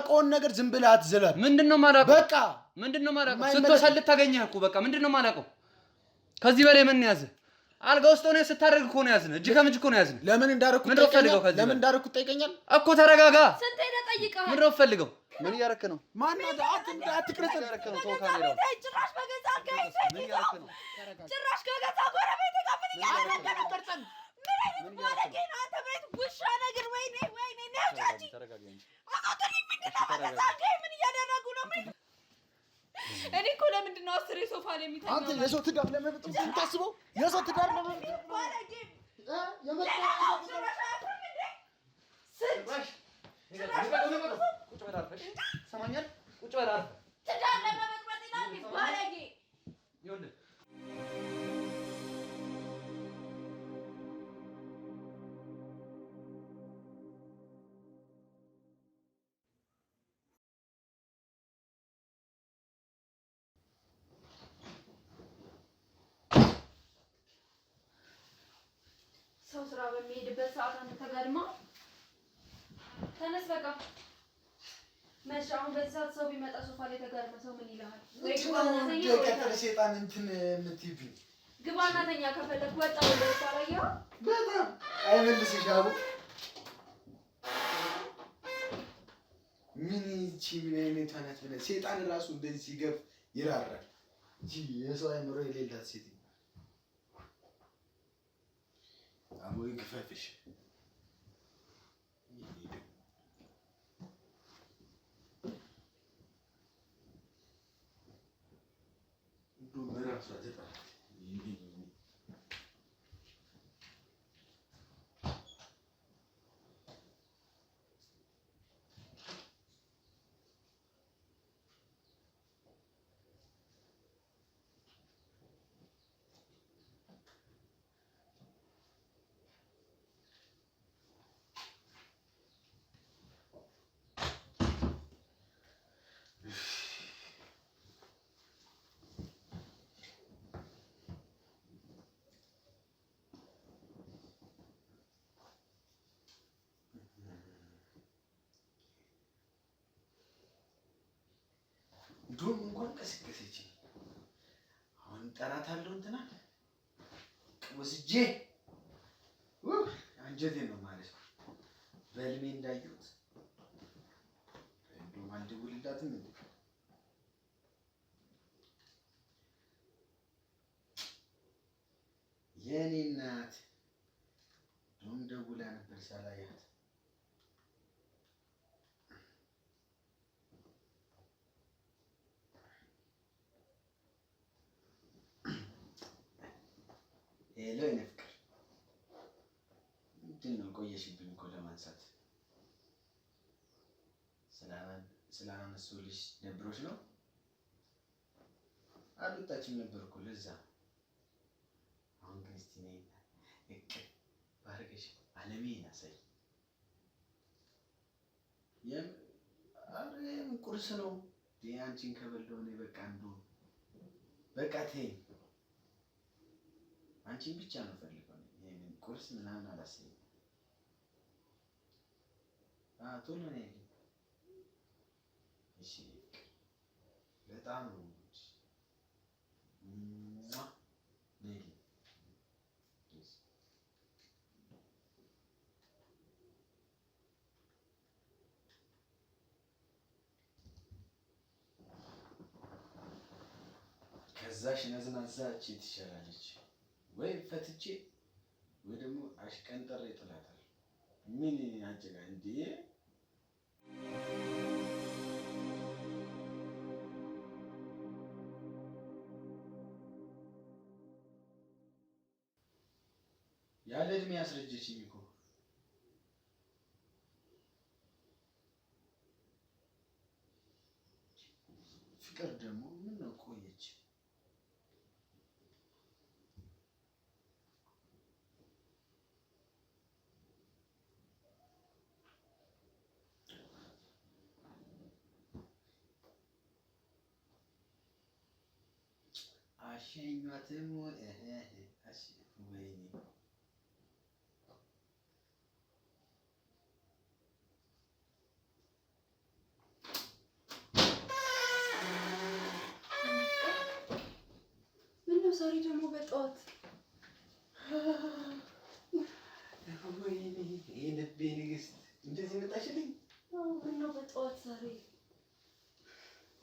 ማማቆን ነገር ዝም ብለህ አትዘለል ምንድነው ማላቆ በቃ ምንድነው ማላቆ ስትወሰል ታገኘህ እኮ በቃ ምንድነው ማላቆ ከዚህ በላይ ምን ያዘ አልጋ ውስጥ ሆነ ስታደርግ እኮ ነው ያዝነ እጅ ከምጅ እኮ ነው ያዝነ ለምን እንዳረኩት ጠይቀኛል እኮ ተረጋጋ ስንት ሄደ ጠይቀሃል ምንድነው ፈልገው ምን ያረክ ነው ማን አትቅረጽ ያረክ ነው ተው ካሜራው ጭራሽ በገዛ ጋይስ ምን ያረክ ነው ጭራሽ ከገዛ ጎረቤት ጋር ምን ያረክ ነው ምን ማለት ነው አንተ ቤት ውሻ ነገር ወይኔ ነው ቻቺ ተረጋጋ እንጂ አቆጥልኝ ምን እያደረጉ ነው እኔ እኮ ለምንድን ነው አስሬ ሶፋ ላይ የሚተኛው አንተ የሰው ትዳር ለመብጥም ታስበው የሰው ትዳር ለመብጥም ቁጭ በል አርፈሽ ሰማኛል ቁጭ በል አርፈሽ ትዳር ለመበጥበጥ ይላል ባለጌ ይኸውልህ ሰው ስራ በሚሄድበት ሰዓት አንተ ተጋድማ ተነስ በቃ መቼ አሁን በዚህ ሰዓት ሰው ቢመጣ ሶፋ ላይ ተጋድማ ሰው ምን ይልሃል ወይ ቀጥል ሴጣን እንትን የምትይብኝ ግባና ተኛ ከፈለክ ወጣ ወደ ታረጋው በጣም አይመልስሽ አቡ ምን አይነት ታናት ብለ ሴጣን ራሱ እንደዚህ ሲገፍ ይራራል እንጂ የሰው አይምሮ የሌላት ሴት አቡ ይግፈፍሽ ዱም እንኳን ቀስቀሰች አሁን ጠራታለሁ እንትና ወስጄ አንጀቴ ነው ማለት በልሜ እንዳየሁት እንደውም አልደውልላትም እንዴ የኔ እናት ዱም ደውላ ነበር ሳላያት ሄሎ ይነፍቅር ምንድነው ቆየሽብኝ እኮ ለማንሳት ስላነሱልሽ ደብሮሽ ነው አልወጣችም ነበር እኮ ለዛ አሁን ግን እስቲ ነይ እቅፍ ባርገሽ አለሜን አሳይ አሬም ቁርስ ነው አንቺን ከበላሁ እኔ በቃ እንደው በቃ ተይ አንቺን ብቻ ነው ፈልገው ይሄንን ቁርስ ምናምን አላስብም ቶሎ ነው ያለኝ እሺ በጣም ነው ነይ ከዛሽ ነዝናዛች ትሻላለች ወይ ፈትቼ ወይ ደግሞ አሽቀንጠሬ ጥላታል ምን ያንጨጋ እንዴ ያለ እድሜ ያስረጀችኝ እኮ ፍቅር ደግሞ ምን ነው ቆየች አሸኛትም እሺ ወይኔ ዛሬ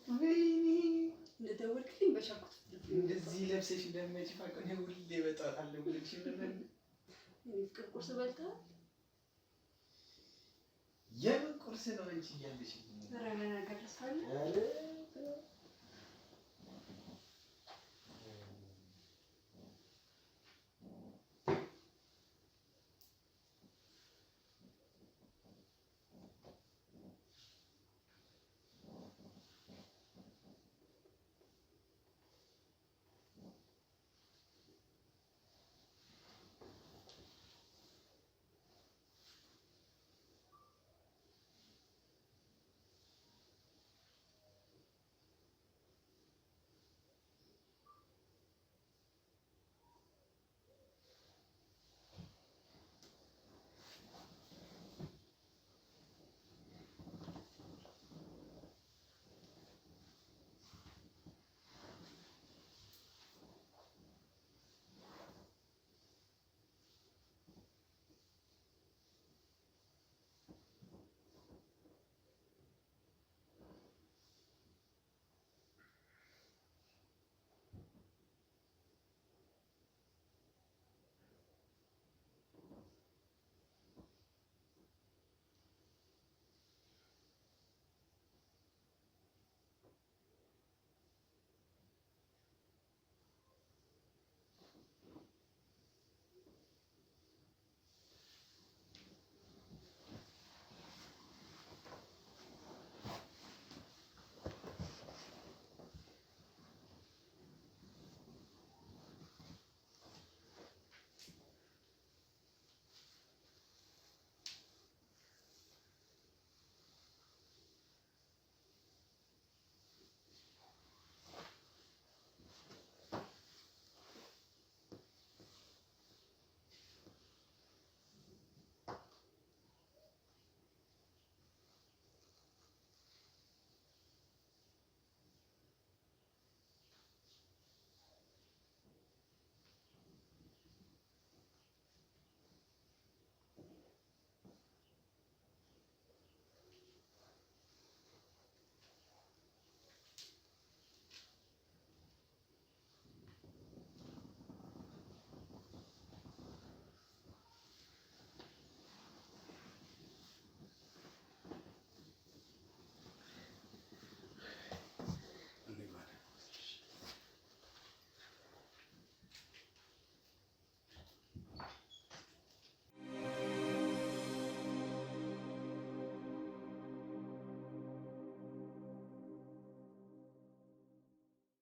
ወይኔ እንደደወልክልኝ በሻኩት እንደዚህ ለብሰሽ እንደምትመጪ ፈቀደ ሁሌ በጣጣለሁ ብለሽ ነበር። ፍቅር ቁርስ በልተሃል? የምን ቁርስ ነው አንቺ እያለሽ? ኧረ ነገር ደስታለ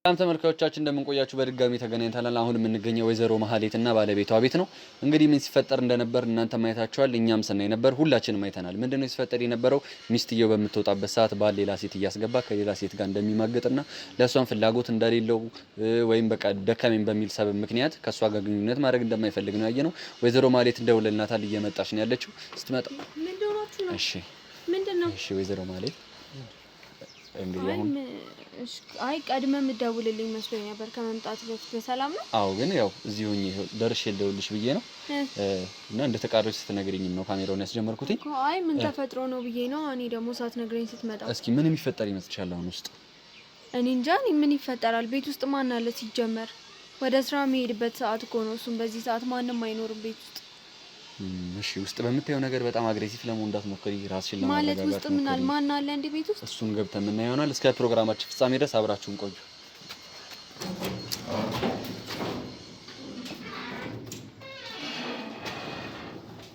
ሰላም ተመልካቾቻችን እንደምንቆያችሁ በድጋሚ ተገናኝተናል። አሁን የምንገኘው ወይዘሮ መሀሌትና ባለቤቷ ቤት ነው። እንግዲህ ምን ሲፈጠር እንደነበር እናንተ ማየታችኋል፣ እኛም ስናይ ነበር፣ ሁላችንም አይተናል። ምንድነው ሲፈጠር የነበረው? ሚስትየው በምትወጣበት ሰዓት ባል ሌላ ሴት እያስገባ ከሌላ ሴት ጋር እንደሚማገጥና ለሷን ፍላጎት እንደሌለው ወይም በቃ ደካሜን በሚል ሰበብ ምክንያት ከሷ ጋር ግንኙነት ማድረግ እንደማይፈልግ ነው ያየነው። ወይዘሮ መሀሌት እንደውልናታል፣ እየመጣች ነው ያለችው። ስትመጣ እሺ፣ ምንድነው? እሺ ወይዘሮ መሀሌት እንግዲህ አሁን አይ ቀድመ ምደውልልኝ መስሎኝ ነበር ከመምጣት በፊት። በሰላም ነው? አዎ፣ ግን ያው እዚህ ሆኜ ደርሼ ልደውልሽ ብዬ ነው እና እንደተቃረች ስትነግሪኝም ነው ካሜራውን ያስጀመርኩትኝ። አይ ምን ተፈጥሮ ነው ብዬ ነው። እኔ ደግሞ ሳትነግረኝ ስትመጣ እስኪ ምን የሚፈጠር ይመስልሻል አሁን ውስጥ? እኔ እንጃ። ምን ይፈጠራል? ቤት ውስጥ ማን አለ ሲጀመር? ወደ ስራ መሄድበት ሰዓት እኮ ነው። እሱም በዚህ ሰዓት ማንም አይኖርም ቤት ውስጥ። እሺ፣ ውስጥ በምታየው ነገር በጣም አግሬሲቭ ለመሆን እንዳትሞክሪ፣ ራስሽን ለማረጋጋት ማለት ውስጥ ምን አለ? ማን አለ እንደ ቤት ውስጥ? እሱን ገብተን ምን ይሆናል። እስከ ፕሮግራማችን ፍጻሜ ድረስ አብራችሁን ቆዩ።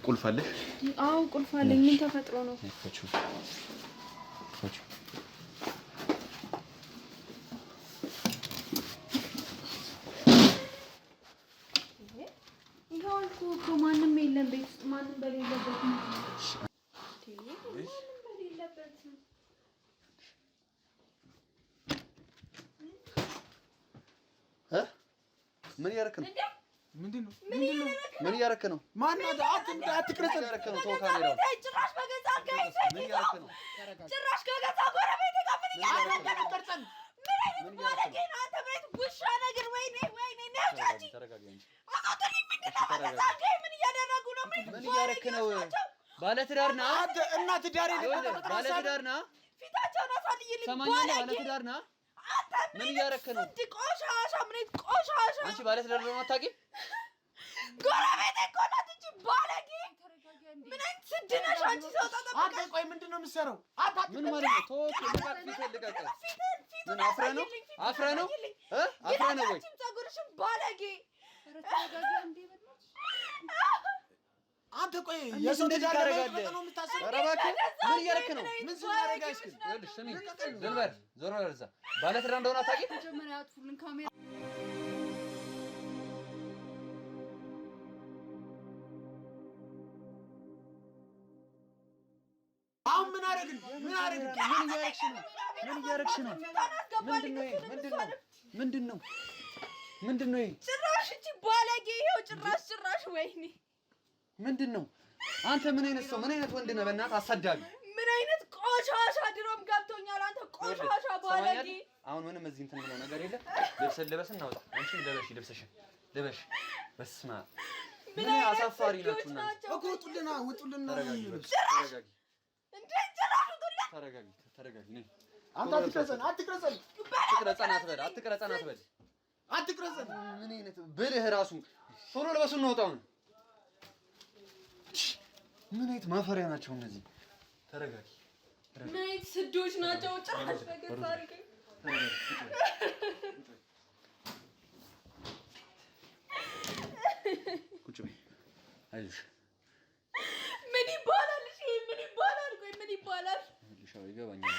ቁልፍ አለሽ? አዎ ቁልፍ አለኝ። ምን ተፈጥሮ ነው? ማንም የለም ቤት ውስጥ። ማንም በሌለበት ነው። ምን እያደረክ ነው? ምንድነው? ምን እያደረክ ነው? ማን ነው? አትቅረጽ። እያደረክ ነው? ተው ካሜራው። ጭራሽ በገዛ ጋር ምን እያደረክ ነው? ጭራሽ ከገዛ ጎረቤት ጋር ምን እያደረክ ነው? ምን ማለት ነው? አንተ ቤት ውሻ ነገር። ወይኔ ወይኔ ነው ጃጂ። ተረጋጋ እንጂ። አቆጥልኝ። ምንድነው በገዛ ጋር ምን እያደረጉ ነው? ምን እያደረክ ነው? ባለ ትዳር ነህ? አንተ እናት ዳር ባለ ትዳር ነህ? ፊታቸውን አሳልይልኝ። ሰማኛለህ? ባለ ትዳር ነህ። ምን እያደረክ ነው? ቆሻሻ ምን ቆሻሻ። አንቺ ባለ ትዳር ነው አታውቂም? ጎረቤቴ እኮ ናት እንጂ ባለጌ። ምን አይነት ስድ ነሽ አንቺ? ሰው ተጠብቀሽ አንተ ቆይ ምንድን ነው የምትሰራው? ምን ማለት ነው? ተወው ልቀቅ። ምን አፍረህ ነው? አፍረህ ነው? አፍረህ ነው ወይ? ፀጉርሽን ባለጌ። አንተ ቆይ የሰው ልጅ አደረጋለህ ነው የምታስበው? ኧረ እባክህ ምን እያደረክ ነው? ምን ስናደርጋሽ ግን? ይኸውልሽ ስሚ፣ ዝም በል ዞር በል እዛ። ባለ ትዳር እንደሆነ አታውቂም? መጀመሪያ አጥፉልን ካሜራ። አሁን ምን አደረግን? ምን አደረግን? ምን እያደረግሽ ነው? ምን እያደረግሽ ነው? ምንድን ነው? ምንድን ነው? ጭራሽ እቺ ባለጌ ይኸው ጭራሽ ወይኔ ምንድን ነው? አንተ ምን አይነት ሰው ምን አይነት ወንድ ነህ? በእናትህ አሳዳቢ። ምን አይነት ቆሻሻ ድሮም ገብቶኛል። አንተ ቆሻሻ ባለጌ። አሁን ምንም እዚህ እንትን ብለው ነገር የለም። ልብስን ልበስ እናውጣ። አንቺም ልበሽ፣ ልብስሽን ልበሽ። በስመ አብ ምን አሳፋሪ ናችሁ እናንተ እኮ። ውጡልና ተረጋጊ። እንዴ ጭራሽ ውጡልን። ተረጋጊ ነኝ። አንተ አትቅረጸን አትበል። ምን አይነት ብልህ ራሱ። ቶሎ ልበሱ እናውጣው ነው። ምን አይነት ማፈሪያ ናቸው እነዚህ? ተረጋጊ። ምን አይነት ስዶች ናቸው? ጭራሽ ነገር ታሪክ ቁጭ በይ። አይዞሽ። ምን ይባላል? እሺ ምን ይባላል? ቆይ ምን ይባላል? ልሻው ይገባኛል።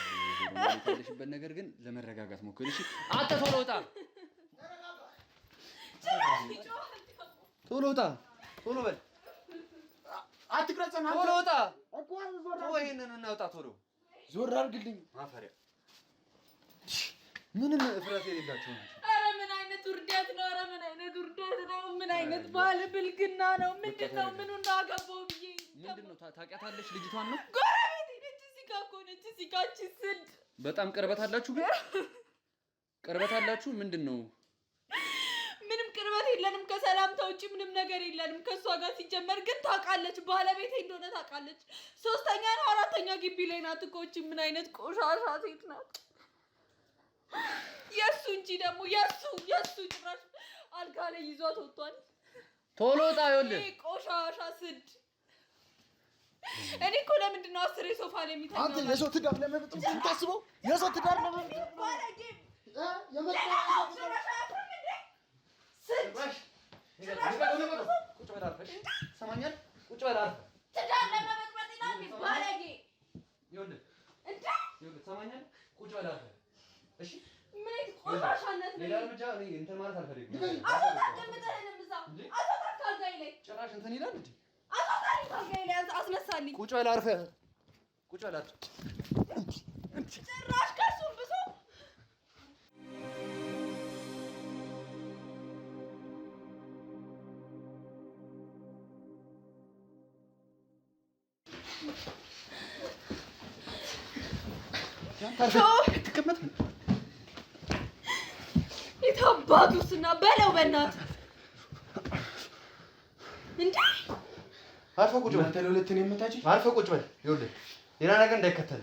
ያለሽበት ነገር ግን ለመረጋጋት ሞክሪ እሺ። አንተ ቶሎ ውጣ። ቶሎ ውጣ። ቶሎ በል። አትቅረጸን። ቶሎ ውጣ እኮ ዞር ቶሎ ይሄንን እናውጣ። ቶሎ ዞር አድርግልኝ። ማፈሪያ ምንም እፍረት የሌላቸው ናቸው። ኧረ ምን አይነት ውርደት ነው? ኧረ ምን አይነት ውርደት ነው? ምን አይነት ባለ ብልግና ነው? ምንድን ነው? ምኑን ነው አገባው ብዬ ምንድን ነው? ታውቂያታለሽ? ልጅቷን ነው? ጎረቤቴ ነች። እዚህ ጋር እኮ ነች። እዚህ ጋር እቺ ስድ በጣም ቅርበት አላችሁ ግን ቅርበት አላችሁ። ምንድን ነው? ምንም ቅርበት የለንም። ከሰላምታ ውጪ ምንም ነገር የለንም ከሷ ጋር። ሲጀመር ግን ታውቃለች፣ ባለቤቴ እንደሆነ ታውቃለች። ሶስተኛ ነው አራተኛ ግቢ ላይ ናት እኮ። እቺ ምን አይነት ቆሻሻ ሴት ናት? የሱ እንጂ ደግሞ የሱ ጭራሽ አልጋ ላይ ይዟት ወጥቷል። ቶሎ ውጣ። ይኸውልህ ቆሻሻ ስድ። እኔ እኮ ለምንድን ነው 10 ሶፋ ላይ የሚተኛው? አንተ የሰው ትዳር ለመብጠም የምታስበው? የሰው ትዳር ለመብጠም ባለጌ ቁጭ በል አርፈሽ። ሰማኛል። ቁጭ በል አርፈሽ። ትዳር ለመበጥበጥ ይላል ባለጌ። ይኸውልህ ሰማኛል። ቁጭ በል አርፈሽ እሺ። ምን አይነት ቆሻሻነት ነው? ሌላ እርምጃ እኔ እንትን ማለት አልፈልግም። ጭራሽ እንትን ይላል እንዴ? አስነሳልኝ። ቁጭ በል አርፈህ። ቁጭ በል አርፈህ። ጭራሽ ከእሱም ብሶ ትቀመጥ የታባቱስና በለው በእናትህ እንዴ! አርፈህ ቁጭ በል። አንተ ለሁለት ነው የምታጭኝ? አርፈህ ቁጭ በል። ይኸውልህ ሌላ ነገር እንዳይከተል።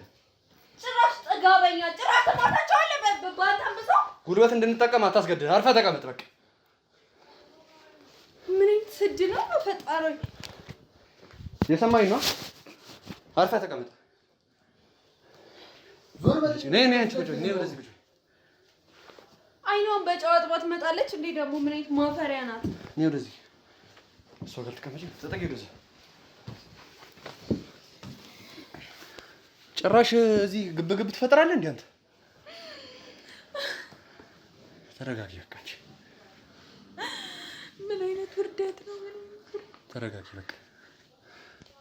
ጭራሽ ጥጋበኛ። ጭራሽ ተማታቸዋለህ። በአንተም ብሶ ጉልበት እንድንጠቀም አታስገድድ። አርፈህ ተቀመጥ በቃ። ምን አይነት ስድ ነው? ፈጣሪ የሰማኝ ነው። አርፈህ ተቀመጥ። ዞር በል። ነይ አንቺ ቁጭ በል። ነይ ወደዚህ ቁጭ በል። አይኗን በጨዋ ጥባት መጣለች እንዴ! ደግሞ ምን አይነት ማፈሪያ ናት? ነይ ወደዚህ። እሷ ጋር ተቀመጪ። ተጠጊ ወደዚህ። ጭራሽ እዚህ ግብግብ ትፈጥራለህ እንዴ አንተ? ተረጋጊ በቃ። ምን አይነት ውርደት ነው? ተረጋጊ በቃ።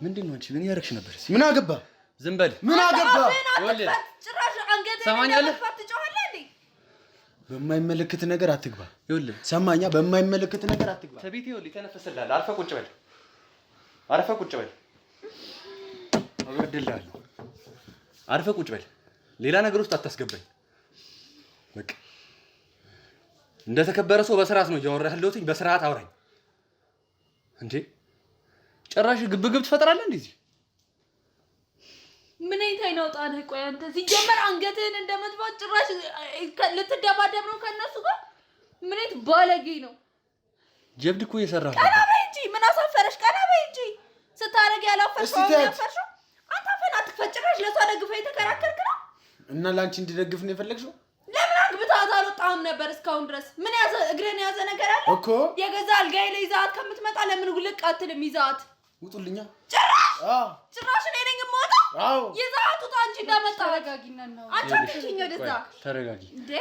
ምንድን ነው አንቺ? ምን ያደረግሽ ነበር? ምን አገባ? ዝም በል። ምን አገባ? ይኸውልህ ጭራሽ አንገቴን ሰማኛለህ? ትጮኻለህ እንዴ? በማይመለከት ነገር አትግባ። ይኸውልህ ሰማኛ? በማይመለከት ነገር አትግባ። ተቤት ይኸውልህ ተነፈሰልሃል። አርፈህ ቁጭ በል። አርፈህ ቁጭ በል። አበድልሃለሁ። አርፈህ ቁጭ በል። ሌላ ነገር ውስጥ አታስገባኝ። በቃ እንደተከበረ ሰው በስርዓት ነው እያወራህ ያለሁት። በስርዓት አውራኝ እንዴ! ጭራሽ ግብግብ ትፈጥራለህ እንዴ? ምን አይታይናውጣ ነህ? ቆይ አንተ ሲጀመር አንገትህን እንደምትባጭ ጭራሽ ልትደባደብ ነው ከነሱ ጋር? ምን አይነት ባለጌ ነው? ጀብድ እኮ እየሰራ ነው። ቀና በይ እንጂ ምን አሳፈረሽ? ቀና በይ እንጂ ስታረግ ያላፈርሽው ያፈርሽው አንተ ፈና ትፈጭራሽ ለሷ ደግፈህ የተከራከርክ ነው እና ላንቺ እንድደግፍ ነው የፈለግሽው? ለምን አግብታት አልወጣህም ነበር እስካሁን ድረስ? ምን ያዘ እግረን ያዘ ነገር አለ እኮ የገዛ አልጋዬ ላይ ይዛት ከምትመጣ ለምን ውልቅ አትልም? ይዛት ውጡልኛ። ጭራሽ እኔ ነኝ የምወጣው? አዎ ይዛት ውጣ እንጂ እንዳመጣ ተረጋጊና ነው። አንቺ አትሽኝ ወደዛ ተረጋጊ እንዴ።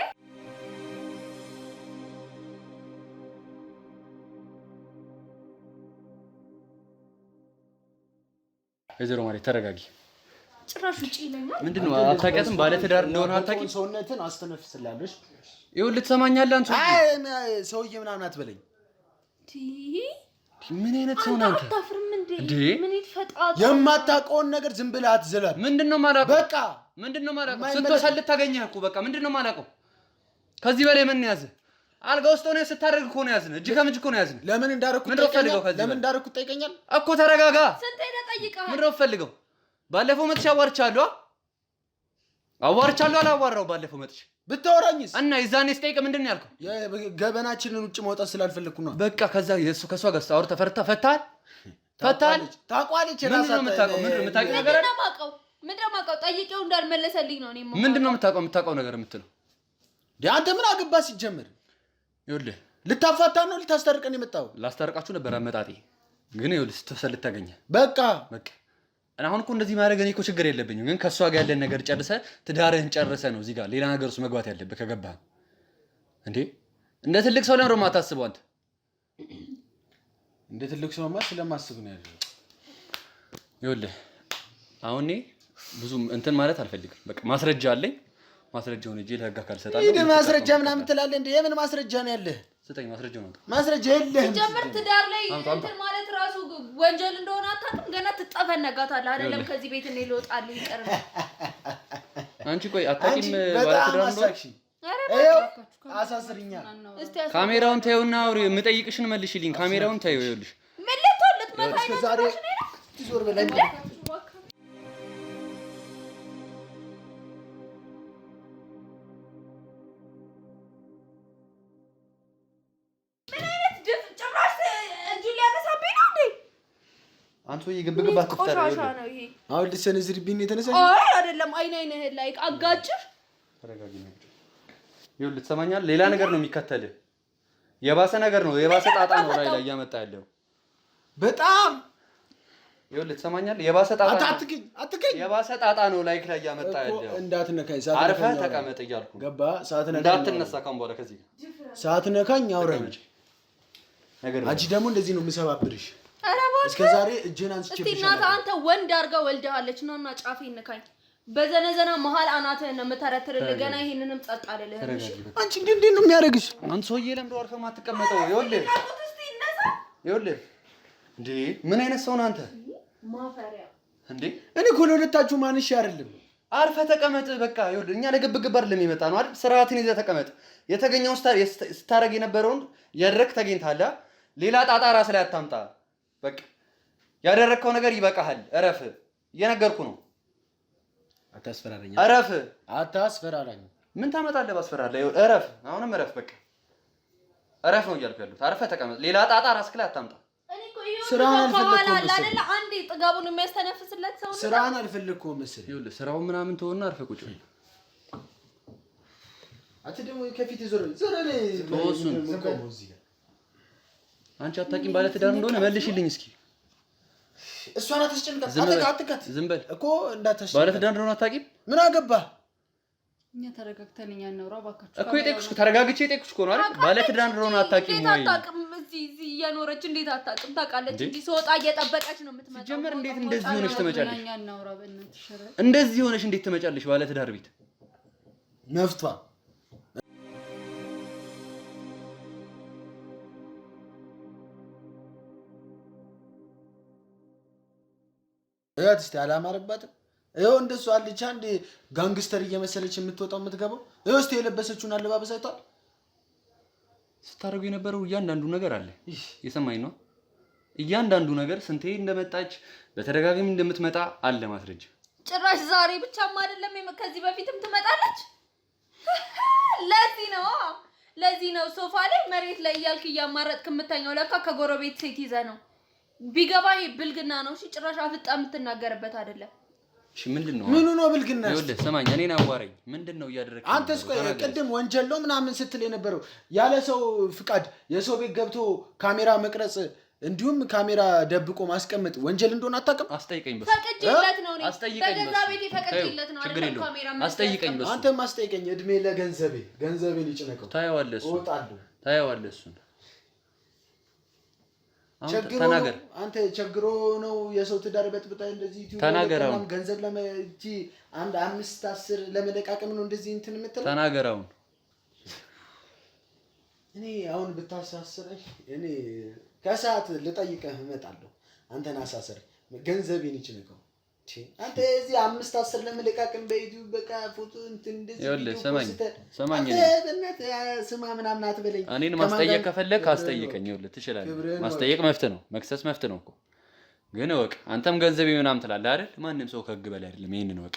ወይዘሮ ማህሌት ተረጋጊ። ጭራሽ ውጪ ይለኛል። ምንድነው አታውቂያትም? ባለ ትዳር እንደሆነ አታውቂም? ሰውነትን አስተነፍስላለሽ። ይኸውልህ ትሰማኛለህ አንተ? አይ ሰውዬ ምናምን አትበለኝ። ምን አይነት ሰው ነህ አንተ? አታፍርም እንዴ? ምን ይፈጣጣ? የማታውቀውን ነገር ዝም ብለህ አትዘላል። ምንድነው ማላውቀው? በቃ ምንድነው ማላውቀው? ስትወሰልት ታገኘህ እኮ በቃ ምንድነው ማላውቀው? ከዚህ በላይ ምን ያዘህ? አልጋ ውስጥ ሆነህ ስታደርግ እኮ ነው ያዝነህ። እጅ ከምጅ እኮ ነው ያዝነህ። ለምን እንዳደረኩት ጠይቀኛል እኮ ተረጋጋ። ስንቴ ተጠይቀሃል? ምንድነው ፈልገው? ባለፈው መጥቼ አዋርቻለሁ አላዋራው? ባለፈው መጥቼ ብታወራኝስ? እና የዛኔ ስጠይቅ ምንድነው ያልከው? ገበናችንን ውጭ ማውጣት ስላልፈለኩ ነው። በቃ ከዛ ከሷ ጋር አውርተህ ፈታል። ታቋለች ምንድነው የምታውቀው? ነገር አለ? ምንድነው የማውቀው? ጠይቄው እንዳልመለሰልኝ ነው። እኔ ምንድነው የምታውቀው ነገር የምትለው? አንተ ምን አገባ ሲጀምር? ይኸውልህ ልታፋታ ነው ልታስታርቀን የመጣው? ላስታርቃችሁ ነበር አመጣጤ፣ ግን ይኸውልህ ስትወሰልት ታገኘህ። በቃ እና አሁን እኮ እንደዚህ ማድረግ እኔ እኮ ችግር የለብኝም፣ ግን ከሷ ጋር ያለን ነገር ጨርሰህ ትዳርህን ጨርሰህ ነው እዚህ ጋር ሌላ ነገር ውስጥ መግባት ያለብህ ከገባህ። እንዴ እንደ ትልቅ ሰው ለምን የማታስበው አንተ? እንደ ትልቅ ሰውማ ስለማስብ ነው ያለው። ይኸውልህ አሁን እኔ ብዙ እንትን ማለት አልፈልግም። በቃ ማስረጃ አለኝ። ማስረጃውን እጄ ለህግ አካል ሰጣለሁ። ይሄ ማስረጃ ምናምን ትላለህ እንዴ? የምን ማስረጃ ነው ያለህ? ስጠኝ ማስረጃውን። ማስረጃ የለህም። ጀምር ትዳር ላይ እንትን ማለት ራሱ ወንጀል እንደሆነ አታውቅም? ገና ትጠፈነጋታለህ አይደለም? ከዚህ ቤት እኔ ልወጣልህ ይቀር ነው። አንቺ ቆይ አታውቂም ባለ ትዳር እንደሆነ? አሳስሪኛ። ካሜራውን ታዩና አውሪ። የምጠይቅሽን መልሽልኝ። ካሜራውን ታዩ። ይኸውልሽ ምን ልትወልት መታኝ ነው ዛሬ ትዞር በላይ አንተ ወይ ግብግብ አትፍጠር። አሁን ልትሰነዝርብኝ የተነሳሽ? አይ አይደለም፣ አይንህን ላይ አጋጭሽ። ተረጋጊ ነው። ይኸውልህ ትሰማኛለህ? ሌላ ነገር ነው የሚከተልህ። የባሰ ነገር ነው፣ የባሰ ጣጣ ነው ላይ እያመጣ ያለው። በጣም ይኸውልህ ትሰማኛለህ? የባሰ ጣጣ ነው። አትገኝ። የባሰ ጣጣ ነው ላይ እያመጣ ያለው። እንዳትነካኝ፣ አርፈህ ተቀመጥ እያልኩ ገባ? ሳትነካኝ እንዳትነሳ ካሁን በኋላ ከዚህ ሳትነካኝ አውራኝ። አንቺ ደግሞ እንደዚህ ነው የምሰባብርሽ። እስከ ዛሬ እጄን አንስቼ እናትህ አንተ ወንድ አድርጋ ወልደሃለች ነው እና ጫፌ ነካኝ። በዘነዘና መሀል አናትህን ነው የምተረትርልህ። ገና ይሄንንም ጸጥ አልልህም። እሺ አንቺ እንዴት ነው የሚያደርግሽ? አንተ ሰውዬ ለምንድን ነው አርፈህ የማትቀመጠው? ይኸውልህ እንዴ ምን አይነት ሰው ነህ አንተ? ማፈሪያ እንዴ እኔ እኮ ለሁለታችሁ ማንሽ አይደለም። አርፈህ ተቀመጥ። በቃ ይኸውልህ እኛ ለግብግብ አይደለም የሚመጣ ነው አይደል? ስርዓትን ይዘህ ተቀመጥ። የተገኘው ስታረግ የነበረውን ያደረክ ተገኝታለህ። ሌላ ጣጣ ራስ ላይ አታምጣ። በቃ ያደረከው ነገር ይበቃሃል። እረፍ። እየነገርኩ ነው። አታስፈራራኝ። እረፍ። አታስፈራራኝ። ምን ታመጣለህ? ባስፈራራ። እረፍ። አሁንም እረፍ። በቃ እረፍ ነው እያልኩ ያለሁት። አርፈህ ተቀመጥ። ሌላ ጣጣ ራስህ ላይ አታምጣ። ስራውን አልፈለኩም መሰለኝ። አንዴ ጥጋቡን የሚያስተነፍስለት ሰው ነው። ስራውን አልፈለኩም መሰለኝ። ይኸውልህ ስራውን ምናምን ተወና አርፈህ ቁጭ በል። አንተ ደግሞ ከፊት ዞር ተወሱን። አንቺ አታውቂም ባለ ትዳር እንደሆነ መልሽልኝ እስኪ። እሷ ናት ተስጨንቃት። አትካት። ዝም በል እኮ እንዳታሽ። ባለ ትዳር እንደሆነ አታውቂም? ምን አገባህ? እኛ ተረጋግተን እኛ እናውራ ባካችሁ። እኮ የጠየኩሽ ተረጋግቼ የጠየኩሽ እኮ ነው አይደል? ባለ ትዳር እንደሆነ አታውቂም ወይ? አታውቅም። እዚህ እየኖረች እንዴት አታውቅም? ታውቃለች እንጂ ስወጣ እየጠበቀች ነው የምትመጣው። ጀመር እንዴት እንደዚህ ሆነሽ ትመጫለሽ? እኛ እናውራ በእናትሽ። እንደዚህ ሆነሽ እንዴት ትመጫለሽ ባለ ትዳር ቤት? መፍቷ እያት እስቲ አላማረባትም። ይኸው እንደሱ አልቻ እንደ ጋንግስተር እየመሰለች የምትወጣው የምትገባው። ይኸው እስቲ የለበሰችውን አለባበስ አይቷል። ስታረጉ የነበረው እያንዳንዱ ነገር አለ። የሰማኝ ነው። እያንዳንዱ ነገር ስንቴ እንደመጣች በተደጋጋሚ እንደምትመጣ አለ ማስረጃ ጭራሽ ዛሬ ብቻም አይደለም ከዚህ በፊትም ትመጣለች። ለዚህ ነው ሶፋ ላይ መሬት ላይ እያልክ እያማረጥክ የምተኛው። ለካ ከጎረቤት ሴት ይዘህ ነው። ቢገባ ይሄ ብልግና ነው። እሺ ጭራሽ አፍጣ የምትናገርበት አይደለም። እሺ ምንድነው? ምኑ ነው ብልግና? ይኸውልህ ስማኝ፣ እኔን አዋረኝ። ምንድነው እያደረግህ? አንተስ ቆይ ቅድም ወንጀል ነው ምናምን ስትል የነበረው ያለ ሰው ፍቃድ የሰው ቤት ገብቶ ካሜራ መቅረጽ እንዲሁም ካሜራ ደብቆ ማስቀመጥ ወንጀል እንደሆነ አታውቅም? አስጠይቀኝ በሱ። ፈቅጄለት ነው እኔ አስጠይቀኝ በገዛ ቤቴ ፈቅጄለት ነው አይደል? ካሜራ አስጠይቀኝ በሱ። አንተም አስጠይቀኝ። እድሜ ገንዘቤን ይጭነቀው። ታየዋለህ እሱ። እወጣለሁ። ታየዋለህ እሱ። ተናገር። አንተ ቸግሮ ነው የሰው ትዳር በጥብጣ እንደዚህ ተናገራው። ገንዘብ ለመጂ አንድ 5-10 ለመለቃቀም ነው እንደዚህ እንትን የምትለው? ተናገራው። እኔ አሁን ብታሳስረኝ እኔ ከሰዓት ልጠይቅህ እመጣለሁ። አንተን አሳስር ገንዘቤን ይችላል። አንተ እዚህ 5-10 ለመለቃቀም በዩቲዩብ በቃ ፎቶ እንትን እንደዚህ ይኸውልህ ሰማኝ ስማ ምናምን አትበለኝ። እኔን ማስጠየቅ ከፈለክ አስጠይቀኝ። ይኸውልህ ትችላለህ። ማስጠየቅ መፍት ነው፣ መክሰስ መፍት ነው እኮ። ግን እወቅ፣ አንተም ገንዘቤ ምናምን ትላለህ አይደል? ማንም ሰው ከህግ በላይ አይደለም። ይሄንን እወቅ።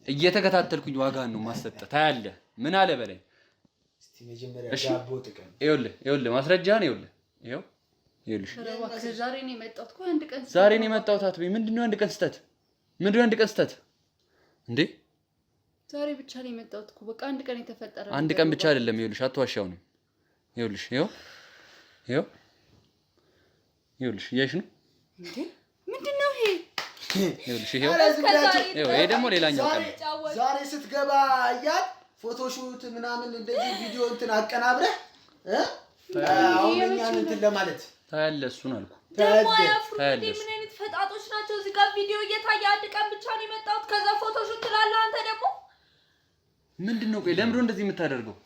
እየተከታተልኩኝ ዋጋን ነው ማሰጠት። ታያለህ። ምን አለ በላይ እስቲ መጀመሪያ ዳቦ ጥቀም። ይኸውልህ ማስረጃህን ይኸውልህ ይኸውልሽ ዛሬ ነው የመጣሁት እኮ አንድ ቀን ዛሬ ነው የመጣሁት አትበይ። ምንድነው አንድ ቀን ስተት? ምንድነው አንድ ቀን ስተት እንዴ? ዛሬ ብቻ ነው የመጣሁት እኮ በቃ አንድ ቀን የተፈጠረ አንድ ቀን ብቻ አይደለም። ይኸውልሽ አትዋሻው ነው። ይኸውልሽ ይኸውልሽ እያይሽ ነው እንዴ? ምንድነው ይሄ? ይኸውልሽ ይሄ ደግሞ ሌላኛው ቀን ዛሬ ስትገባ እያል ፎቶሹት ምናምን እንደዚህ ቪዲዮ እንትን አቀናብረህ አሁን እኛን እንትን ለማለት ታያለህ። እሱን አልኩ ደግሞ ያፍሩ እንዴ? ምን አይነት ፈጣጦች ናቸው? እዚህ ጋር ቪዲዮ እየታየ አንድ ቀን ብቻ ነው የመጣሁት ከዛ ፎቶሹት ትላለህ አንተ ደግሞ። ምንድነው? ቆይ ለምንድነው እንደዚህ የምታደርገው?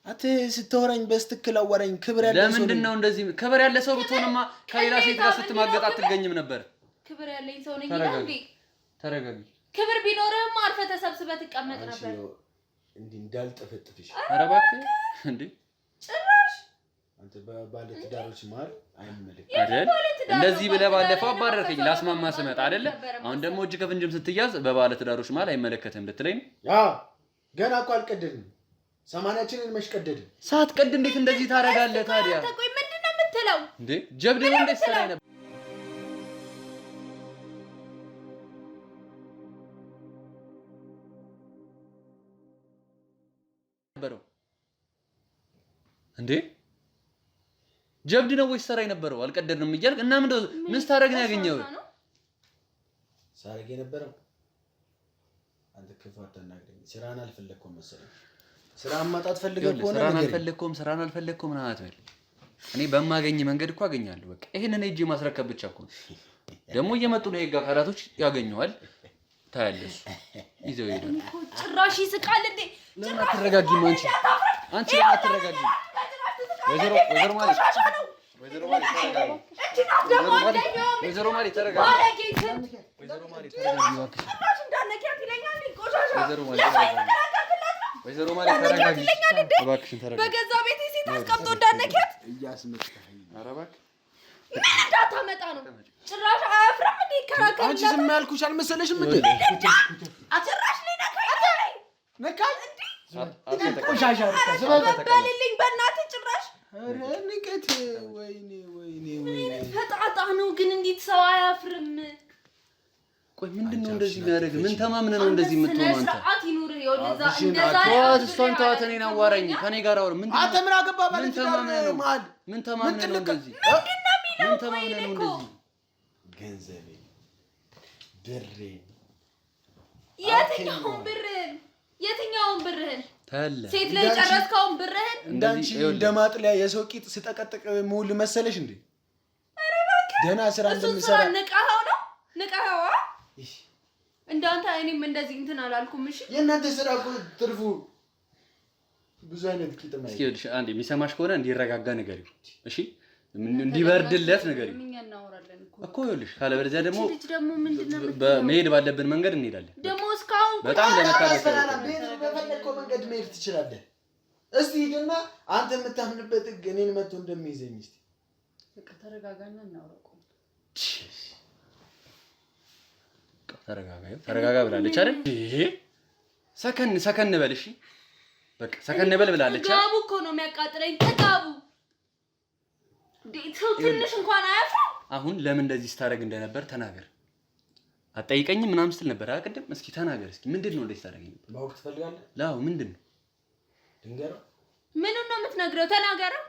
አንተ ስትወራኝ በስትክክል አወራኝ። ክብር ያለ ሰው ለምንድነው እንደዚህ? ክብር ያለ ሰው ብትሆንማ ከሌላ ሴት ጋር ስትማገጥ አትገኝም ነበር። ክብር ያለኝ ሰው ነኝ እንዴ? ተረጋጊ። ክብር ቢኖርህማ አርፈህ ተሰብስበህ ትቀመጥ ነበር። እንዴ እንዳልጠፈጥፍሽ። ኧረ እባክህ እንዴ! ጭራሽ አንተ በባለ ትዳሮች መሀል አይመለከትም አይደል? እንደዚህ ብለህ ባለፈው አባረርከኝ ላስማማ ስመጣ አይደለ? አሁን ደግሞ እጅ ከፍንጅም ስትያዝ በባለ ትዳሮች መሀል አይመለከትም ልትለኝ ነው? አዎ ገና እኮ አልቀደድንም። ሰማንያችንን መሽቀደድን ሳትቀድ እንዴት እንደዚህ ታደርጋለህ ታዲያ? ቆይ ምንድነው የምትለው እንዴ? ጀብድ ነው እንዴ ሰራይ ነበር? እንዴ ጀብድ ነው ወይስ ሰራይ ነበረው? አልቀደድንም እያልክ እና ምን ስታደርግ ነው ያገኘው? ሳረግ የነበረው አንተ ክፉ አታናግረኝ። ስራን አልፈለኩም መሰለኝ። ስራን ማጣት ፈልገህ ከሆነ ስራን አልፈለኩም ና አትበል። እኔ በማገኝ መንገድ እኮ አገኛለሁ። በቃ ይሄንን እጄ ማስረከብ ብቻ እኮ ነው። ደግሞ እየመጡ ነው የህግ አካላቶች ያገኘዋል። ታያለሽ ይዘው ይሄዳል። ጭራሽ ይስቃል እንዴ? ለምን አትረጋጊም አንቺ? አንቺ ለምን አትረጋጊም? ወይዘሮ ማለት ተረጋጊ። ወይዘሮ ማለት ተረጋጊ። ወይዘሮ ማለት ተረጋጊ። ወይዘሮ ማለት ተረጋጊ። እባክሽን ተረጋጊ። በገዛ ቤቴ ሴት አስቀምጦ እንዳነኪያት እያስመጣኸኝ። ኧረ እባክህ እንዳታመጣ ነው። ጭራሽ አያፍርም እንዴ? ይከራከራል። አንቺ ዝም ያልኩሽ አልመሰለሽም እንዴ? ጭራሽ ነካኝ ነካኝ እንዴ? ቆሻሻ በልልኝ በእናትህ ጭራሽ። ኧረ ንቀት! ወይኔ ፈጣጣ ነው ግን እንዴት ሰው አያፍርም? ቆይ ምንድነው እንደዚህ የሚያደርግ? ምን ተማምነህ ነው እንደዚህ የምትሆነው አንተ? ስርዓት ይኑርህ። ይኸውልህ እንደዛ ተዋት፣ እሷን ተዋት። እኔን አዋራኝ። ከኔ ጋር አውራ። ምንድነው አንተ ምን አገባህ? ማለት ነው ማል ምን ተማምነህ ነው እንደዚህ? ምንድነው የሚለው? ምን ተማምነህ ነው እንደዚህ? ገንዘቤ ብሬን የትኛውን ብርህን ታለ ሴት ላይ ጨረስከውን ብርህን እንዳንቺ እንደማጥለያ የሰው ቂጥ ስጠቀጥቅ ሙሉ መሰለሽ እንዴ? ደህና ስራ እንደምሰራ ንቀኸው ነው ንቀኸው። እንዳንተ እኔም እንደዚህ እንትን አላልኩም። እሺ የእናንተ ስራ እኮ ትርፉ ብዙ አይነት ቂጥ ማለት እስኪ ወድሽ አንዴ የሚሰማሽ ከሆነ እንዲረጋጋ ንገሪው። እሺ እንዲበርድለት ንገሪው እኮ ይኸውልሽ። ካለበለዚያ ደግሞ በመሄድ ባለብን መንገድ እንሄዳለን። ደግሞ እስካሁን በጣም ለመታገል በፈለግከው መንገድ መሄድ ትችላለህ። እስቲ ሂድና አንተ የምታምንበት ህግ እኔን መጥቶ እንደሚይዘኝ እስቲ በቃ ተረጋጋና እናውራ። ተረጋጋ ብላለች አይደል? ሰከን በል እሺ። በቃ ሰከን በል ብላለች። ጥጋቡ እኮ ነው የሚያቃጥለኝ። ጥጋቡ ትንሽ እንኳን አያፍርም። አሁን ለምን እንደዚህ ስታደርግ እንደነበር ተናገር። አትጠይቀኝም ምናምን ስትል ነበር አቀደም። እስኪ ተናገር እስኪ ምንድነው እንደዚህ ታደርገኝ ነበር? ማወቅ ትፈልጋለህ? ላው ምንድነው? ድንገረው። ምኑን ነው የምትነግረው? ተናገረው።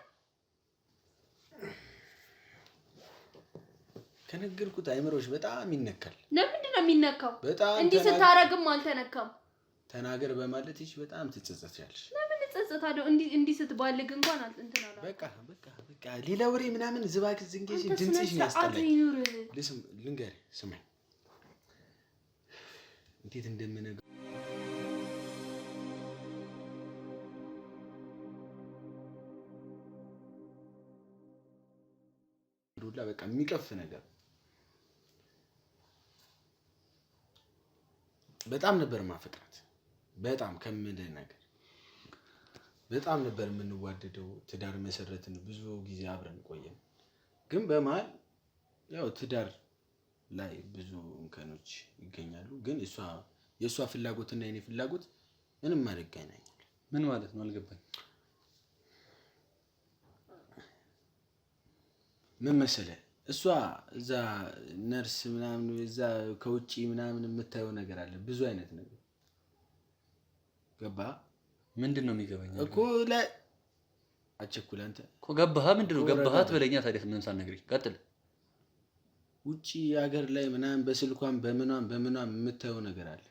ከነገርኩት አይምሮሽ በጣም ይነካል። ለምንድን ነው የሚነካው? በጣም እንዲህ ስታረግም አልተነካም። ተናገር በማለት ይች በጣም ትጸጸቻለሽ። ለምን እጸጸታለሁ? እንዲህ ስትባልግ እንኳን እንትን አላ በቃ ሌላ ወሬ ምናምን ዝባክ ዝንጌሽ ድምጽሽ ነው ያስጠላኝ። ልንገር ስማኝ እንዴት እንደምነግርህ ሩላ በቃ የሚቀፍ ነገር በጣም ነበር ማፈቅራት። በጣም ከምልህ ነገር በጣም ነበር የምንዋደደው። ትዳር መሰረትን፣ ብዙ ጊዜ አብረን ቆየን። ግን በመሀል ያው ትዳር ላይ ብዙ እንከኖች ይገኛሉ። ግን የእሷ ፍላጎትና የኔ ፍላጎት ምንም አይገናኝም። ምን ማለት ነው? አልገባኝ። ምን መሰለህ እሷ እዛ ነርስ ምናምን እዛ ከውጪ ምናምን የምታየው ነገር አለ፣ ብዙ አይነት ነገር ገባ። ምንድነው የሚገባኝ እኮ ላይ አቸኩል አንተ እኮ ገባህ። ምንድነው ገባህ አትበለኛ ታዲያ። ምንም ሳትነግረኝ ቀጥል። ውጪ ሀገር ላይ ምናምን በስልኳን በምኗም የምታየው ነገር አለ።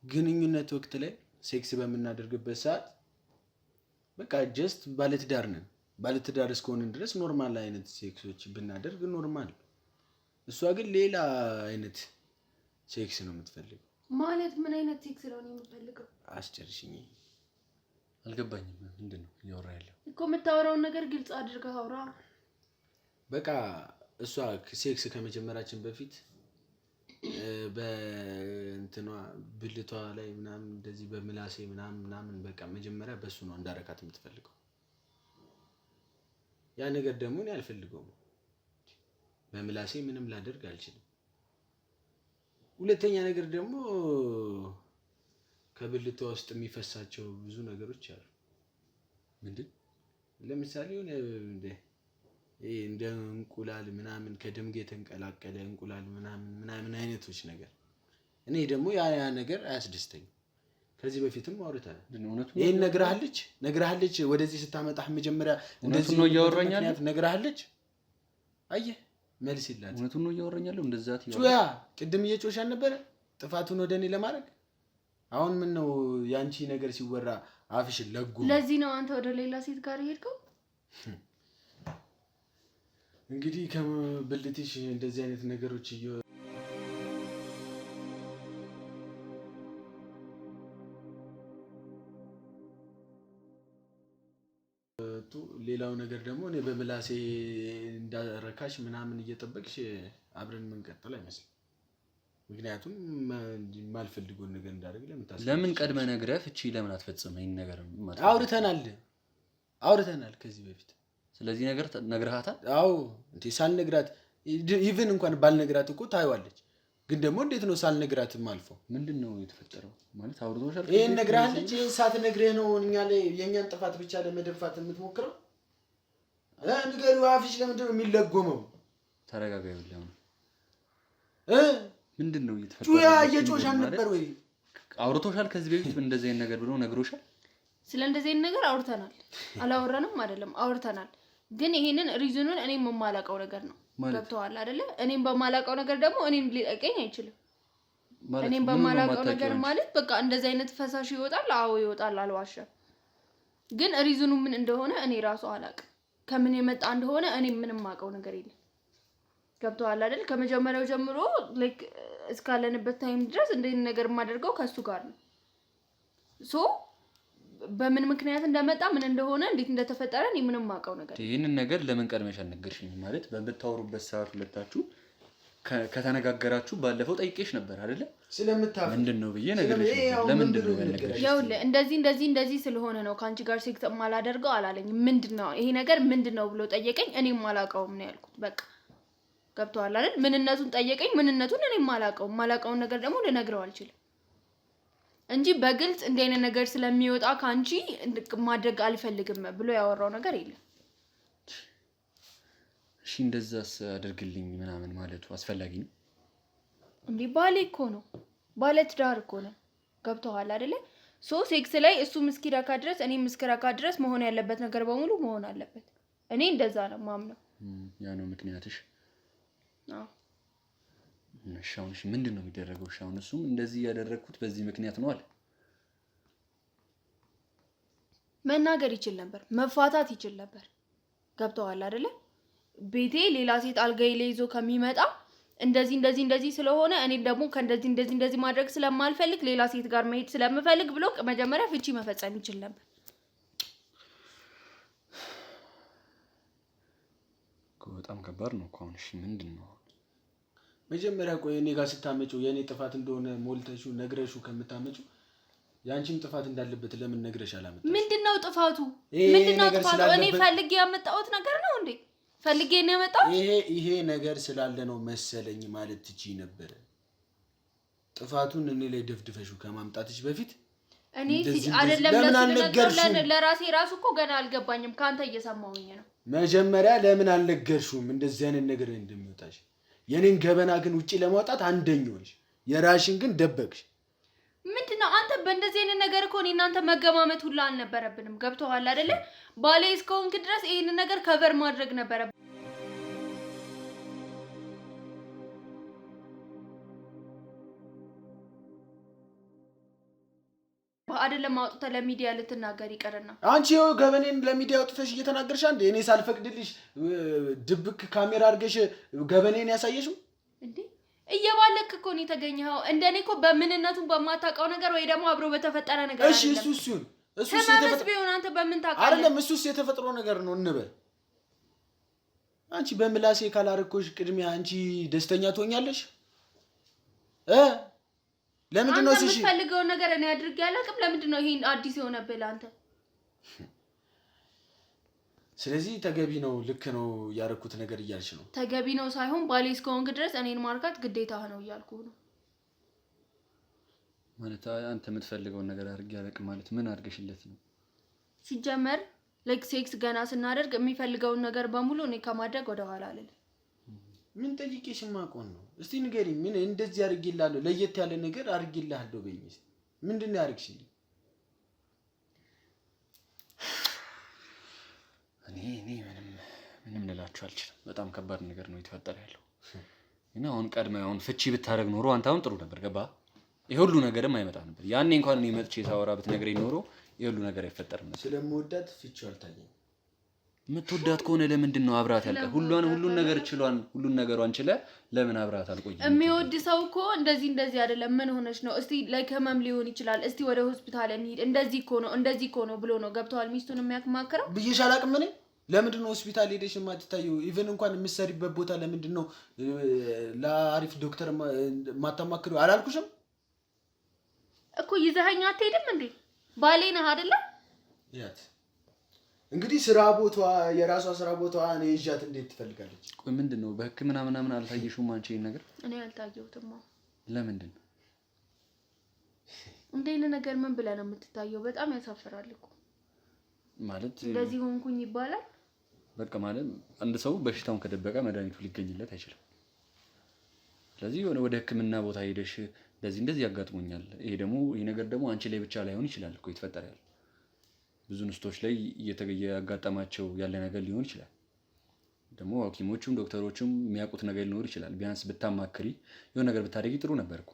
ግንኙነት ወቅት ላይ ሴክስ በምናደርግበት ሰዓት በቃ ጀስት ባለትዳር ነን። ባለትዳር እስከሆንን ድረስ ኖርማል አይነት ሴክሶች ብናደርግ ኖርማል። እሷ ግን ሌላ አይነት ሴክስ ነው የምትፈልገው። ማለት ምን አይነት ሴክስ ነው የምትፈልገው? አስጨርሽኝ። አልገባኝም። ምንድነው እያወራ ያለው? እኮ የምታወራውን ነገር ግልጽ አድርገህ አውራ። በቃ እሷ ሴክስ ከመጀመራችን በፊት በእንትኗ ብልቷ ላይ ምናምን እንደዚህ በምላሴ ምናምን በቃ መጀመሪያ በሱ ነው እንዳረካት የምትፈልገው። ያ ነገር ደግሞ እኔ አልፈልገውም። በምላሴ ምንም ላደርግ አልችልም። ሁለተኛ ነገር ደግሞ ከብልቷ ውስጥ የሚፈሳቸው ብዙ ነገሮች አሉ። ምንድን? ለምሳሌ እንደ እንቁላል ምናምን ከደም ጋር የተንቀላቀለ እንቁላል ምናምን አይነቶች ነገር። እኔ ደግሞ ያ ነገር አያስደስተኝም። ከዚህ በፊትም አውርተናል። ይሄን ነግራለች ወደዚህ ስታመጣህ መጀመሪያ እንደዚህ ነው እያወራኛል። ነግራለች። አየህ መልስ ይላል። እውነቱን ነው እያወራኛል። እንደዛ ጩያ ቅድም እየጮሽ አልነበረ ጥፋቱን ወደኔ ለማድረግ። አሁን ምን ነው ያንቺ ነገር ሲወራ አፍሽን ለጉ። ለዚህ ነው አንተ ወደ ሌላ ሴት ጋር ሄድከው። እንግዲህ ከብልትሽ እንደዚህ አይነት ነገሮች ሌላው ነገር ደግሞ እኔ በምላሴ እንዳረካሽ ምናምን እየጠበቅሽ አብረን መንቀጥል አይመስልም። ምክንያቱም ማልፈልገው ነገር እንዳደርግ ለምን ቀድመ ነግረህ ፍቺ ለምን አትፈጽም? ይሄን ነገር ማለት አውርተናል ከዚህ በፊት። ስለዚህ ነገር ነግረሃታል? አዎ እንዴ ሳልነግራት ኢቭን እንኳን ባልነግራት እኮ ታይዋለች። ግን ደግሞ እንዴት ነው ሳልነግራትም አልፎ ምንድነው የተፈጠረው? ማለት አውርቶሻል? ይሄን ነግራለች። ይሄን ሳትነግረህ ነው እኛ ላይ የኛን ጥፋት ብቻ ለመደፋት የምትሞክረው? ንገሩ። አፍሽ ለምንድን ነው የሚለጎመው? ተረጋጋ። ይኸውልህ ምንድነው እየተፈጠረው? ጩያ እየጮሻል ነበር ወይ? አውርቶሻል ከዚህ በፊት እንደዚህ አይነት ነገር ብሎ ነግሮሻል? ስለ እንደዚህ አይነት ነገር አውርተናል። አላወራንም አይደለም፣ አውርተናል። ግን ይሄንን ሪዝኑን እኔም የማላውቀው ነገር ነው። ገብቶሃል አይደለ? እኔም በማላውቀው ነገር ደግሞ እኔን ሊጠይቀኝ አይችልም። እኔም በማላውቀው ነገር ማለት በቃ እንደዚህ አይነት ፈሳሽ ይወጣል። አዎ ይወጣል፣ አልዋሽም። ግን ሪዝኑ ምን እንደሆነ እኔ ራሱ አላውቅም። ከምን የመጣ እንደሆነ እኔ ምንም ማውቀው ነገር የለም። ገብቶሃል አይደል? ከመጀመሪያው ጀምሮ ላይክ እስካለንበት ታይም ድረስ እንደዚህ ነገር የማደርገው ከሱ ጋር ነው። ሶ በምን ምክንያት እንደመጣ ምን እንደሆነ እንዴት እንደተፈጠረ እኔ ምንም ማውቀው ነገር ይሄንን ነገር ለምን ቀድመሽ አልነገርሽኝም? ማለት በምታወሩበት ሰዓት ሁለታችሁ ከተነጋገራችሁ ባለፈው ጠይቄሽ ነበር አይደለ? ስለምታፈ ምንድነው ብዬ ነገርሽ ነበር። ለምንድን ነው ያልነገርሽ? ይኸውልህ እንደዚህ ስለሆነ ነው ካንቺ ጋር ሴክስ ማላደርገው አላለኝ። ምንድነው ይሄ ነገር ምንድነው ብሎ ጠየቀኝ። እኔም አላውቀውም ነው ያልኩት። በቃ ገብቷል አይደል? ምንነቱን ጠየቀኝ። ምንነቱን እኔ ማላቀውን ነገር ደግሞ ልነግረው አልችልም እንጂ በግልጽ እንደ አይነት ነገር ስለሚወጣ ካንቺ ማድረግ አልፈልግም ብሎ ያወራው ነገር የለም። እሺ እንደዛስ አድርግልኝ ምናምን ማለቱ አስፈላጊ ነው እንዴ? ባሌ እኮ ነው፣ ባለ ትዳር እኮ ነው። ገብቷል አይደለ? ሴክስ ላይ እሱ ምስኪራካ ድረስ እኔ ምስኪራካ ድረስ መሆን ያለበት ነገር በሙሉ መሆን አለበት። እኔ እንደዛ ነው ማምነው። ያ ነው ምክንያትሽ? አዎ። እሺ ምንድነው የሚደረገው? አሁን እሱም እንደዚህ ያደረኩት በዚህ ምክንያት ነው አለ። መናገር ይችል ነበር፣ መፋታት ይችል ነበር። ገብቷል አይደለ? ቤቴ ሌላ ሴት አልጋዬ ላይ ይዞ ከሚመጣ እንደዚህ ስለሆነ እኔ ደግሞ እንደዚህ ማድረግ ስለማልፈልግ ሌላ ሴት ጋር መሄድ ስለምፈልግ ብሎ መጀመሪያ ፍቺ መፈጸም ይችል ነበር። በጣም ከባድ ነው እኮ። አሁን እሺ ምንድነው መጀመሪያ ቆይ እኔ ጋር ስታመጪው የኔ ጥፋት እንደሆነ ሞልተሽው ነግረሽው ከምታመጪው ያንቺም ጥፋት እንዳለበት ለምን ነግረሽ አላመጣሽ? ምንድነው ጥፋቱ? እኔ ፈልጌ ያመጣሁት ነገር ነው እንዴ? ፈልጌ ነው ያመጣሁት? ይሄ ነገር ስላለ ነው መሰለኝ ማለት ትችይ ነበር። ጥፋቱን እኔ ላይ ደፍድፈሽው ከማምጣትሽ በፊት እኔ አይደለም ለራሴ ራሱ እኮ ገና አልገባኝም። ካንተ እየሰማሁኝ ነው። መጀመሪያ ለምን አልነገርሽውም እንደዚህ አይነት ነገር እንደሚወጣሽ? የኔን ገበና ግን ውጪ ለማውጣት አንደኛውሽ፣ የራሽን ግን ደበቅሽ። ምንድነው አንተ በእንደዚህ አይነት ነገር እኮ እኔ እናንተ መገማመት ሁላ አልነበረብንም። ገብቶሃል አይደለ? ባሌ እስከሆንክ ድረስ ይሄን ነገር ከቨር ማድረግ ነበረብን። አይደለም አውጥተህ ለሚዲያ ልትናገር ይቀርና አንቺ ገበኔን ለሚዲያ አውጥተሽ እየተናገርሽ አንዴ እኔ ሳልፈቅድልሽ ድብቅ ካሜራ አድርገሽ ገበኔን ያሳየሽው እንዴ? እየባለክ እኮ ነው የተገኘኸው። እንደኔ እኮ በምንነቱን በማታውቀው ነገር ወይ ደግሞ አብሮ በተፈጠረ ነገር አይደለም። እሺ እሱስ ቢሆን አንተ በምን ታውቃለህ? አይደለም እሱስ የተፈጥሮ ነገር ነው እንበል። አንቺ በምላሴ ካላረኮሽ ቅድሚያ አንቺ ደስተኛ ትሆኛለሽ? ለምንድን ነው እሺ የምትፈልገው ነገር እኔ አድርጌ አላውቅም። ለምንድን ነው ይሄን አዲስ የሆነብህ አንተ? ስለዚህ ተገቢ ነው ልክ ነው ያረኩት ነገር እያልሽ ነው? ተገቢ ነው ሳይሆን ባሌ እስከሆንክ ድረስ እኔን ማርካት ግዴታህ ነው እያልኩ ነው። ማለት አንተ የምትፈልገውን ነገር አድርጌ አላውቅም ማለት ምን አድርገሽለት ነው? ሲጀመር ሴክስ ገና ስናደርግ የሚፈልገውን ነገር በሙሉ እኔ ከማድረግ ወደ ኋላ አልልም። ምን ጠይቄሽ ማቆን ነው? እስቲ ንገሪኝ። ምን እንደዚህ አድርጌልሃለሁ ለየት ያለ ነገር አድርጌልሃለሁ በይኝ እስቲ። ምንድነው ያደርግሽልኝ? እኔ ምንም ልላችሁ አልችልም። በጣም ከባድ ነገር ነው የተፈጠረ ያለው። እና አሁን ፍቺ ብታረግ ኖሮ አንተ አሁን ጥሩ ነበር። ገባ? ይሄ ሁሉ ነገርም አይመጣ ነበር። ያኔ እንኳን እኔ መጥቼ ሳወራ ብትነግረኝ ኖሮ ይሄ ሁሉ ነገር አይፈጠርም ነበር። ስለምወዳት ፍቺው አልታየኝም። የምትወዳት ከሆነ ለምንድን ነው አብራት ያልቀ? ሁሉን ነገር ችሏን ሁሉን ነገሯን ችለ ለምን አብራት አልቆየም? የሚወድ ሰው እኮ እንደዚህ አይደለም። ምን ሆነሽ ነው? እስቲ ህመም ሊሆን ይችላል። እስቲ ወደ ሆስፒታል እንሂድ፣ እንደዚህ እኮ ነው ብሎ ነው ገብቷል። ሚስቱን የሚያከማክረው ብዬሽ አላውቅም እኔ። ለምንድን ነው ሆስፒታል ሄደሽ የማትታየው? ኢቭን እንኳን የምትሰሪበት ቦታ ለምንድን ነው ለአሪፍ ዶክተር የማታማክሪው? አላልኩሽም እኮ ይዘኸኝ አትሄድም እንዴ? ባሌ ነህ አይደለ? ያት እንግዲህ ስራ ቦታ የራሷ ስራ ቦታ እኔ ይዣት እንዴት ትፈልጋለች? ቆይ ምንድነው በህክምና ምናምን አልታየሽውም አንቺ ይሄን ነገር? እኔ አልታየሁትም። ለምንድን ነው እንደዚህ ነገር ምን ብለህ ነው የምትታየው? በጣም ያሳፍራል እኮ ማለት እንደዚህ ሆንኩኝ ይባላል። በቃ ማለት አንድ ሰው በሽታውን ከደበቀ መድኃኒቱ ሊገኝለት አይችልም። ስለዚህ ወደ ህክምና ቦታ ሄደሽ እንደዚህ ያጋጥሞኛል፣ ይሄ ነገር ደግሞ አንቺ ላይ ብቻ ላይሆን ይችላል እኮ ይተፈጠራል። ብዙ ንስቶች ላይ ያጋጠማቸው ያለ ነገር ሊሆን ይችላል። ደግሞ ሐኪሞቹም ዶክተሮቹም የሚያውቁት ነገር ሊኖር ይችላል። ቢያንስ ብታማክሪ የሆነ ነገር ብታደርጊ ጥሩ ነበር እኮ።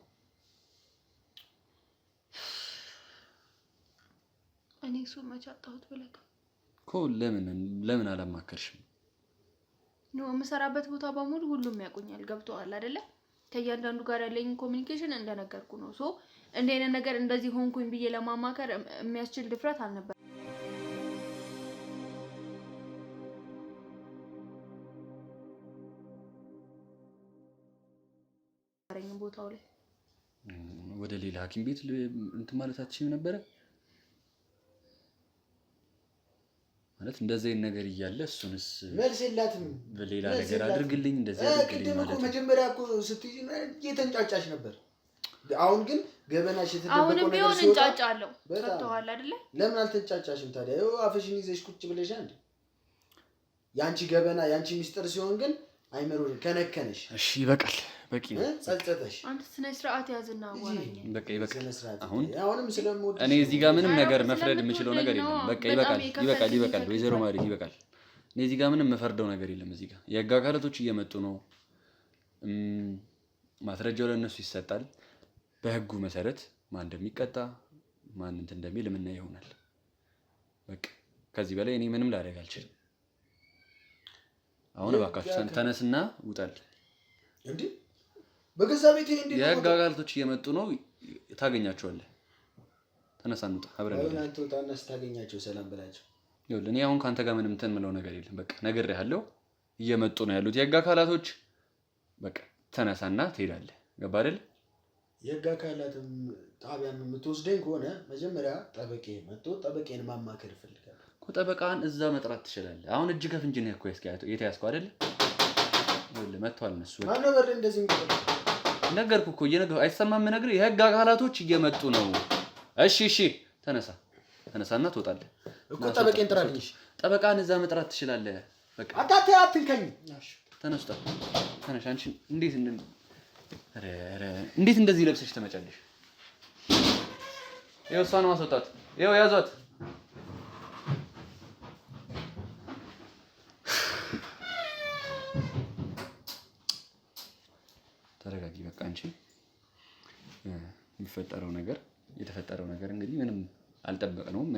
እኔ እሱ መቻጣሁት ብለህ እኮ ለምን አላማከርሽም? ነው የምሰራበት ቦታ በሙሉ ሁሉም ያውቁኛል። ገብቶሃል አይደለ? ከእያንዳንዱ ጋር ያለኝ ኮሚኒኬሽን እንደነገርኩ ነው። እንደ አይነት ነገር እንደዚህ ሆንኩኝ ብዬ ለማማከር የሚያስችል ድፍረት አልነበረም። ቦታው ላይ ወደ ሌላ ሐኪም ቤት እንትን ማለት አትችይም ነበረ? ማለት እንደዚህ ነገር እያለ እሱንስ መልስ የላትም። በሌላ ነገር አድርግልኝ እንደዚህ አድርግልኝ ማለት ነው። መጀመሪያ እኮ ስትይ እየተንጫጫሽ ነበር። አሁን ግን ገበናሽ የተደበቀው ነገር አሁንም ቢሆን እንጫጫለሁ። ፈተዋል አይደለ? ለምን አልተንጫጫሽም ታዲያ? ይኸው አፍሽን ይዘሽ ቁጭ ብለሽ አንድ ያንቺ ገበና ያንቺ ሚስጥር ሲሆን ግን አይመሩን ከነከነሽ። እሺ ይበቃል፣ በቂ ነው። ጸጸተሽ አንተ ስነ ስርዓት ያዝና አዋራኝ። በቃ ይበቃል። አሁንም ስለምወድ እኔ እዚህ ጋር ምንም ነገር መፍረድ የምችለው ነገር የለም። በቃ ይበቃል። ወይዘሮ ማህሌት ይበቃል። እኔ እዚህ ጋር ምንም መፈርደው ነገር የለም። እዚህ ጋር የህግ አካላቶች እየመጡ ነው። ማስረጃው ለእነሱ ይሰጣል። በህጉ መሰረት ማን እንደሚቀጣ ማን እንትን እንደሚል የምናየው ይሆናል። በቃ ከዚህ በላይ እኔ ምንም ላደርግ አልችልም። አሁን እባካችሁ ተነስና ውጣል። እንዴ በገዛ ቤቴ እንዴ የህግ አካላቶች እየመጡ ነው፣ ታገኛቸዋለህ። ተነሳ እንውጣ አብረን። አንተ ተነስ ታገኛቸው፣ ሰላም በላቸው። ይኸውልህ እኔ አሁን ካንተ ጋር ምንም እንትን የምለው ነገር የለም። በቃ ነግሬሃለሁ። እየመጡ ነው ያሉት የህግ አካላቶች። በቃ ተነሳና ትሄዳለህ። ገባ አይደል? የህግ አካላትም ጣቢያም የምትወስደኝ ከሆነ መጀመሪያ ጠበቄ መጥቶ ጠበቄን ማማከር እፈልጋለሁ እኮ። ጠበቃን እዛ መጥራት ትችላለህ። አሁን እጅ ከፍንጅ ነው እኮ የተያዝከው አይደል? ይኸውልህ መጥቷል እነሱ። ማነው በር እንደዚህ ነገርኩህ እኮ አይሰማም። ነግሬህ የህግ አካላቶች እየመጡ ነው። እሺ ተነሳና ትወጣለህ እኮ። ጠበቄን ጥራልኝ። እሺ ጠበቃን እዛ መጥራት ትችላለህ። በቃ አትንከኝ። ተነስ አንቺ እንዴት እንደዚህ ለብሰሽ ትመጫለሽ? ይኸው እሷን ማስወጣት። ይኸው ያዟት። ተረጋጊ። በቃ አንቺ የተፈጠረው ነገር እንግዲህ ምንም አልጠበቅነውም።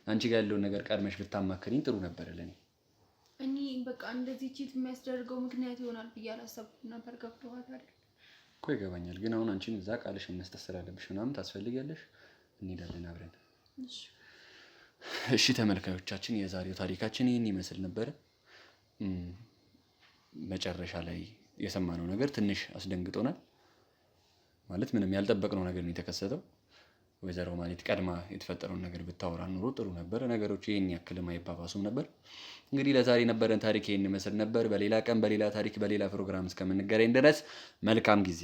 አንቺ ጋር ያለውን ነገር ቀድመሽ ብታማክሪኝ ጥሩ ነበር ለኔ። እኔ በቃ እንደዚህ ቺት የሚያስደርገው ምክንያት ይሆናል ብዬ አላሰብኩም ነበር። ገብቶሃል አይደል? እኮ ይገባኛል፣ ግን አሁን አንቺን እዛ ቃልሽ መስጠት ስላለብሽ ምናምን ታስፈልጊያለሽ። እንሄዳለን አብረን። እሺ ተመልካዮቻችን፣ የዛሬው ታሪካችን ይህን ይመስል ነበረ። መጨረሻ ላይ የሰማነው ነገር ትንሽ አስደንግጦናል። ማለት ምንም ያልጠበቅነው ነገር ነው የተከሰተው። ወይዘሮ ማህሌት ቀድማ የተፈጠረውን ነገር ብታወራ ኑሮ ጥሩ ነበር። ነገሮች ይህን ያክልም አይባባሱም ነበር። እንግዲህ ለዛሬ ነበረን ታሪክ ይህን ይመስል ነበር። በሌላ ቀን በሌላ ታሪክ በሌላ ፕሮግራም እስከምንገናኝ ድረስ መልካም ጊዜ